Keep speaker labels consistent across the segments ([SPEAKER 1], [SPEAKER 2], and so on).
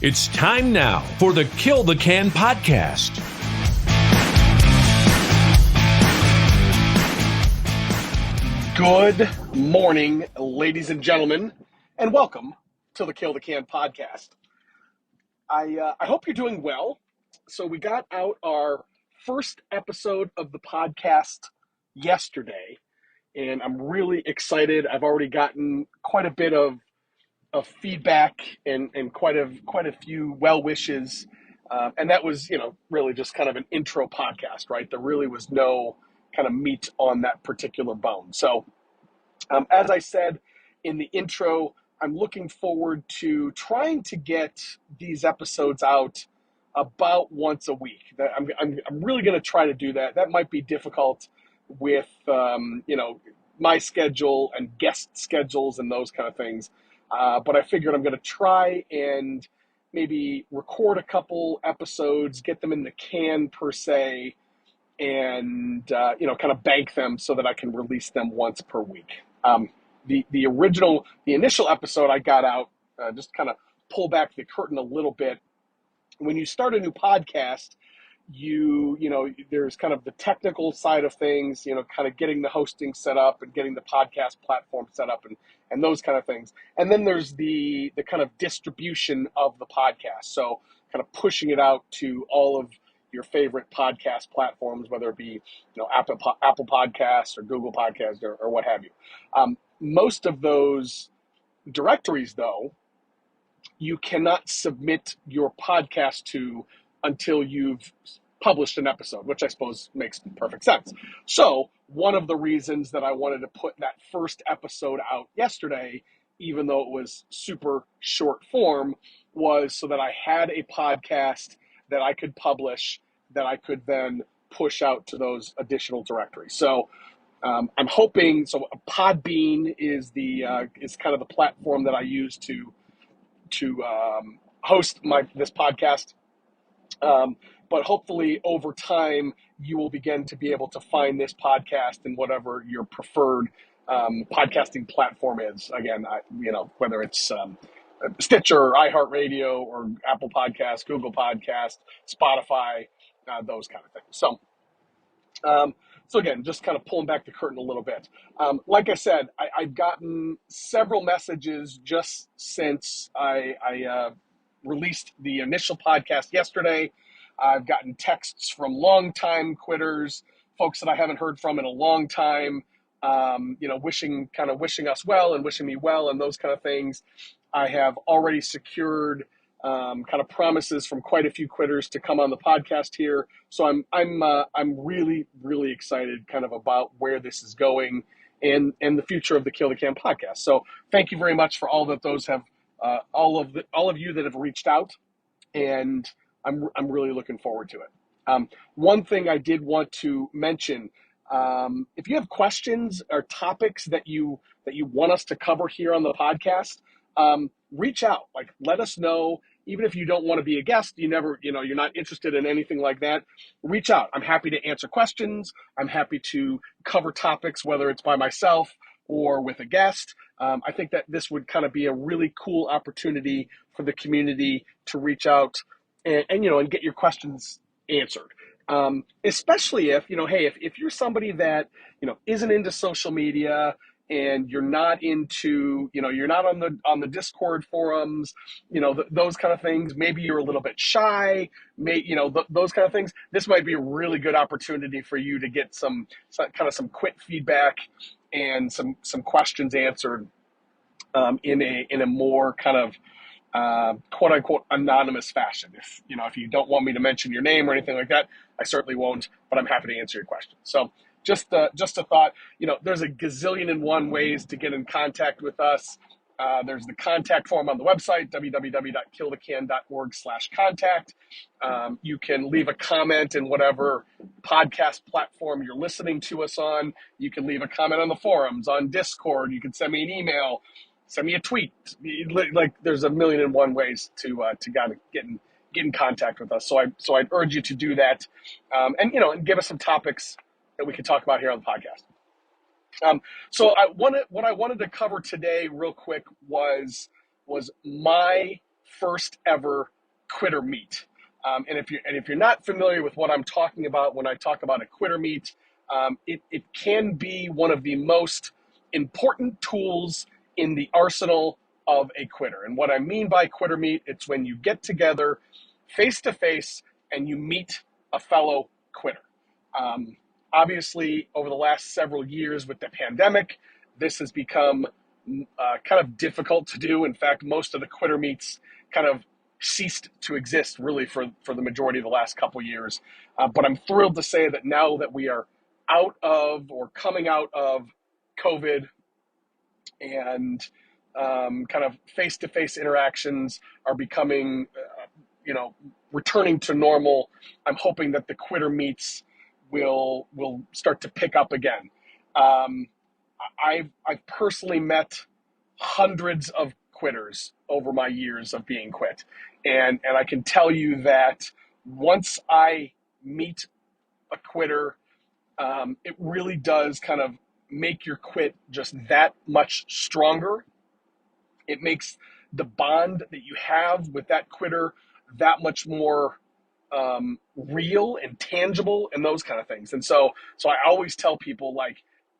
[SPEAKER 1] It's time now for the Kill the Can podcast.
[SPEAKER 2] Good morning, ladies and gentlemen, and welcome to the Kill the Can podcast. I hope you're doing well. So we got out our first episode of the podcast yesterday, and I'm really excited. I've already gotten quite a bit of feedback and quite a few well wishes, and that was really just kind of an intro podcast, right? There really was no kind of meat on that particular bone. So as I said in the intro, I'm looking forward to trying to get these episodes out about once a week. I'm really going to try to do that. That might be difficult with my schedule and guest schedules and those kind of things. But I figured I'm going to try and maybe record a couple episodes, get them in the can per se, and kind of bank them so that I can release them once per week. The initial episode I got out, just kind of pull back the curtain a little bit. When you start a new podcast, there's kind of the technical side of things, kind of getting the hosting set up and getting the podcast platform set up and those kind of things. And then there's the kind of distribution of the podcast. So kind of pushing it out to all of your favorite podcast platforms, whether it be, Apple Podcasts or Google Podcasts or what have you. Most of those directories, though, you cannot submit your podcast to until you've published an episode, which I suppose makes perfect sense. So one of the reasons that I wanted to put that first episode out yesterday, even though it was super short form, was so that I had a podcast that I could publish that I could then push out to those additional directories. So I'm hoping, so Podbean is is kind of the platform that I use to host this podcast. But hopefully over time, you will begin to be able to find this podcast in whatever your preferred podcasting platform is. Again, whether it's Stitcher, iHeartRadio, or Apple Podcasts, Google Podcasts, Spotify, those kind of things. So again, just kind of pulling back the curtain a little bit. Like I said, I've gotten several messages just since I released the initial podcast yesterday. I've gotten texts from longtime quitters, folks that I haven't heard from in a long time, wishing us well and wishing me well and those kind of things. I have already secured kind of promises from quite a few quitters to come on the podcast here. So I'm really, really excited kind of about where this is going and the future of the Kill the Can podcast. So thank you very much for all that those have, all of you that have reached out, and I'm really looking forward to it. One thing I did want to mention, if you have questions or topics that you want us to cover here on the podcast, reach out. Like, let us know. Even if you don't want to be a guest, you're not interested in anything like that, reach out. I'm happy to answer questions. I'm happy to cover topics, whether it's by myself or with a guest. I think that this would kind of be a really cool opportunity for the community to reach out and get your questions answered. Especially if, if you're somebody that, isn't into social media, and you're not into, you're not on the Discord forums, those kind of things. Maybe you're a little bit shy, those kind of things. This might be a really good opportunity for you to get some quick feedback and some questions answered in a more kind of quote unquote anonymous fashion. If you don't want me to mention your name or anything like that, I certainly won't, but I'm happy to answer your questions. So just a thought, there's a gazillion and one ways to get in contact with us. There's the contact form on the website, www.KillTheCan.org/contact. You can leave a comment in whatever podcast platform you're listening to us on. You can leave a comment on the forums, on Discord. You can send me an email, send me a tweet. Like, there's a million and one ways to kind of get in contact with us. So I'd urge you to do that, and give us some topics that we could talk about here on the podcast. What I wanted to cover today real quick was my first ever quitter meet. And if you're not familiar with what I'm talking about when I talk about a quitter meet, it can be one of the most important tools in the arsenal of a quitter. And what I mean by quitter meet, it's when you get together face to face and you meet a fellow quitter. Um, Obviously, over the last several years with the pandemic, this has become kind of difficult to do. In fact, most of the quitter meets kind of ceased to exist really for the majority of the last couple years. But I'm thrilled to say that now that we are out of or coming out of COVID and kind of face-to-face interactions are becoming, returning to normal. I'm hoping that the quitter meets will start to pick up again. Um, I've personally met hundreds of quitters over my years of being quit, and I can tell you that once I meet a quitter, it really does kind of make your quit just that much stronger. It makes the bond that you have with that quitter that much more real and tangible and those kind of things. And so I always tell people, like,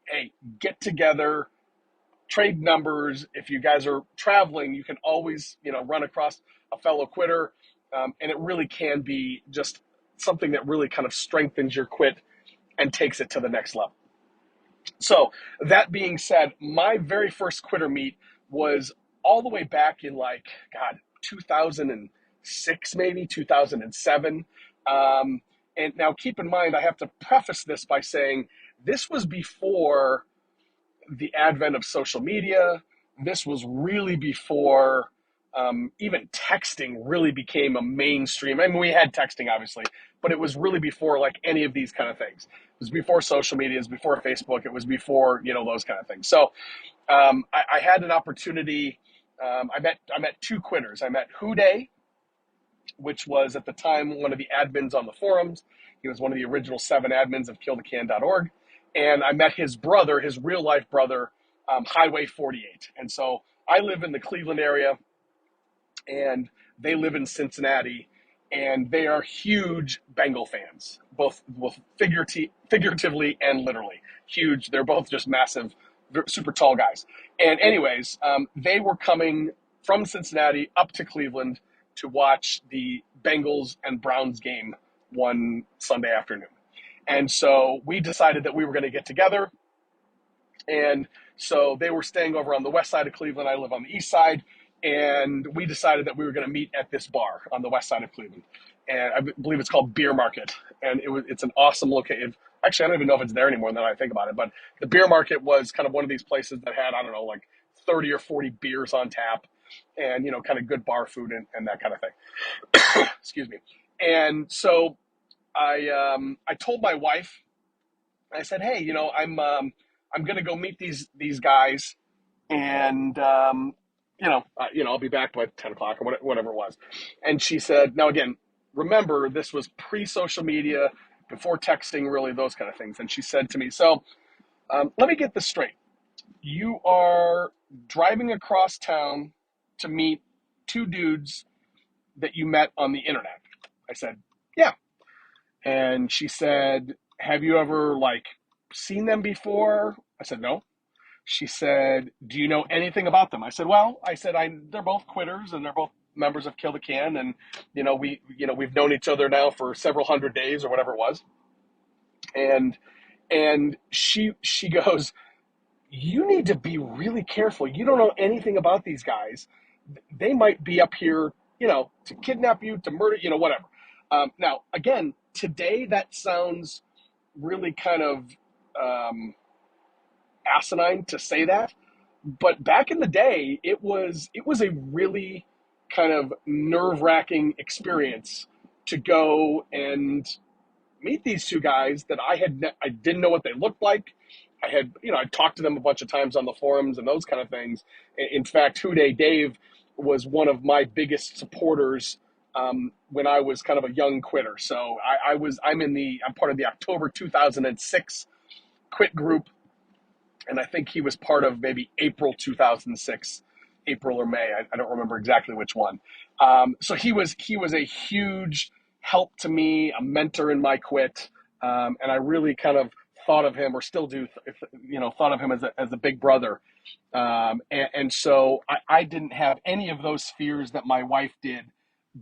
[SPEAKER 2] hey, get together, trade numbers. If you guys are traveling, you can always, run across a fellow quitter. And it really can be just something that really kind of strengthens your quit and takes it to the next level. So that being said, my very first quitter meet was all the way back in, like, God, 2006, maybe 2007. And now keep in mind, I have to preface this by saying this was before the advent of social media. This was really before even texting really became a mainstream. I mean, we had texting, obviously, but it was really before, like, any of these kind of things. It was before social media, it was before Facebook, it was before, those kind of things. So I had an opportunity. I met two quitters. I met Huday, which was at the time one of the admins on the forums. He was one of the original 7 admins of KillTheCan.org. And I met his brother, his real life brother, Highway 48. And so I live in the Cleveland area, and they live in Cincinnati, and they are huge Bengal fans, both figuratively and literally huge. They're both just massive, super tall guys. And anyways, they were coming from Cincinnati up to Cleveland to watch the Bengals and Browns game one Sunday afternoon. And so we decided that we were going to get together. And so they were staying over on the west side of Cleveland. I live on the east side. And we decided that we were going to meet at this bar on the west side of Cleveland. And I believe it's called Beer Market. And it's an awesome location. Actually, I don't even know if it's there anymore now that I think about it. But the Beer Market was kind of one of these places that had, I don't know, like 30 or 40 beers on tap and, kind of good bar food and that kind of thing. Excuse me. And so I told my wife, I said, hey, I'm going to go meet these guys, and I'll be back by 10 o'clock or whatever it was. And she said, now again, remember, this was pre-social media, before texting, really, those kind of things. And she said to me, so let me get this straight. You are driving across town to meet 2 dudes that you met on the internet. I said, yeah. And she said, have you ever, like, seen them before? I said, no. She said, do you know anything about them? I said, they're both quitters and they're both members of Kill the Can. And, we've known each other now for several hundred days or whatever it was. And she goes, you need to be really careful. You don't know anything about these guys. They might be up here, to kidnap you, to murder, whatever. Now, again, today that sounds really kind of asinine to say that, but back in the day, it was a really kind of nerve-wracking experience to go and meet these 2 guys that I didn't know what they looked like. I talked to them a bunch of times on the forums and those kind of things. In fact, Huday Dave was one of my biggest supporters when I was kind of a young quitter. So I'm part of the October 2006 quit group, and I think he was part of maybe April 2006 April or May. I don't remember exactly which one. So he was a huge help to me, a mentor in my quit. And I really kind of thought of him, or still do, thought of him as a big brother. And so I didn't have any of those fears that my wife did,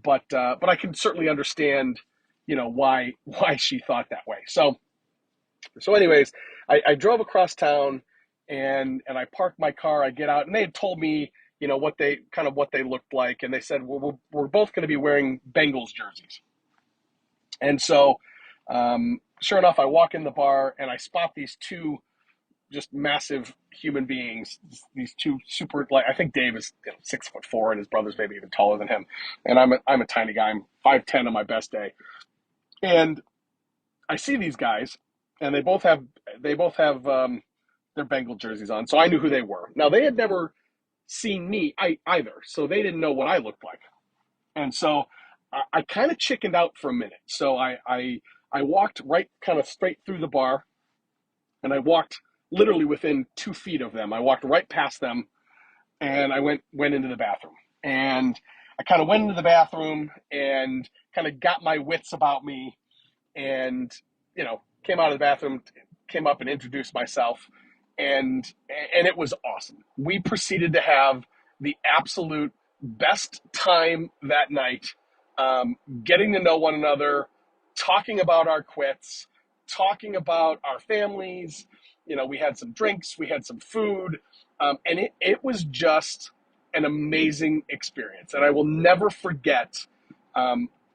[SPEAKER 2] but I can certainly understand, why she thought that way. So anyways, I drove across town and I parked my car. I get out, and they had told me, what they looked like, and they said, well, we're both going to be wearing Bengals jerseys. And so, sure enough, I walk in the bar and I spot these two just massive human beings. These two super, I think Dave is 6'4", and his brother's maybe even taller than him, and I'm a tiny guy. I'm 5'10" on my best day, and I see these guys, and they both have their Bengal jerseys on, so I knew who they were. Now, they had never seen me either, so they didn't know what I looked like, and so I kind of chickened out for a minute. So I walked right kind of straight through the bar, and I walked literally within 2 feet of them. I walked right past them, and I went into the bathroom, and I kind of went into the bathroom and kind of got my wits about me, and came out of the bathroom, came up and introduced myself, and it was awesome. We proceeded to have the absolute best time that night, getting to know one another, talking about our quits, talking about our families. We had some drinks, we had some food, and it was just an amazing experience. And I will never forget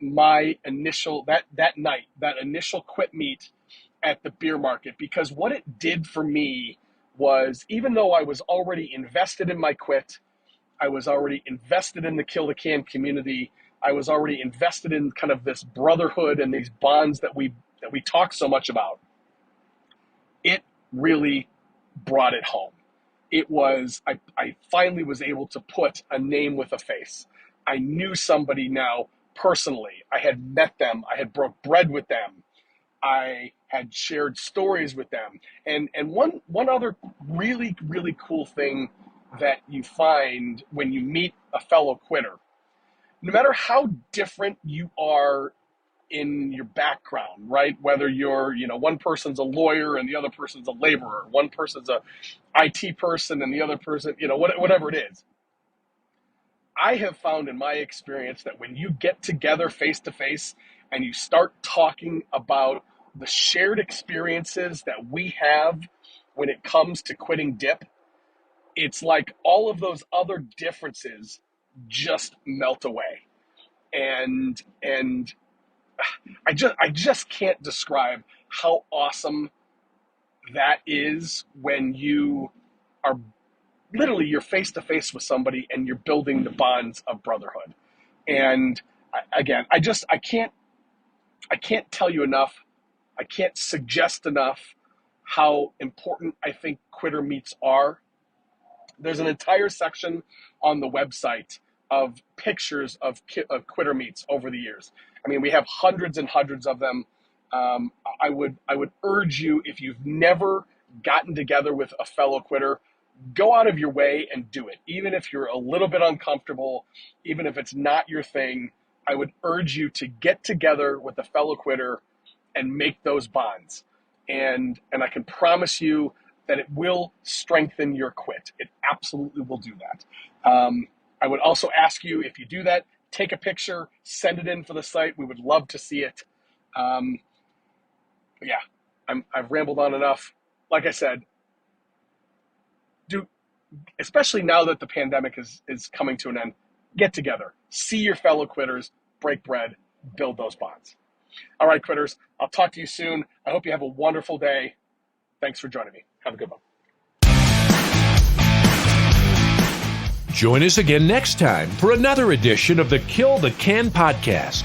[SPEAKER 2] my initial, that night, that initial quit meet at the beer market, because what it did for me was, even though I was already invested in my quit, I was already invested in the Kill the Can community, I was already invested in kind of this brotherhood and these bonds that we talk so much about, it really brought it home. It was, I finally was able to put a name with a face. I knew somebody now personally. I had met them. I had broke bread with them. I had shared stories with them. And one other really, really cool thing that you find when you meet a fellow quitter, no matter how different you are in your background, right? Whether you're, one person's a lawyer and the other person's a laborer, one person's a IT person and the other person, whatever it is. I have found in my experience that when you get together face to face and you start talking about the shared experiences that we have when it comes to quitting dip, it's like all of those other differences just melt away. And I just can't describe how awesome that is when you are literally, you're face to face with somebody and you're building the bonds of brotherhood. And again, I can't tell you enough. I can't suggest enough how important I think quitter meets are. There's an entire section on the website of pictures of quitter meets over the years. I mean, we have hundreds and hundreds of them. I would urge you, if you've never gotten together with a fellow quitter, go out of your way and do it. Even if you're a little bit uncomfortable, even if it's not your thing, I would urge you to get together with a fellow quitter and make those bonds. And I can promise you that it will strengthen your quit. It absolutely will do that. I would also ask you, if you do that, take a picture, send it in for the site. We would love to see it. I've rambled on enough. Like I said, especially now that the pandemic is coming to an end, get together, see your fellow quitters, break bread, build those bonds. All right, quitters, I'll talk to you soon. I hope you have a wonderful day. Thanks for joining me. Have a good one.
[SPEAKER 1] Join us again next time for another edition of the Kill the Can podcast.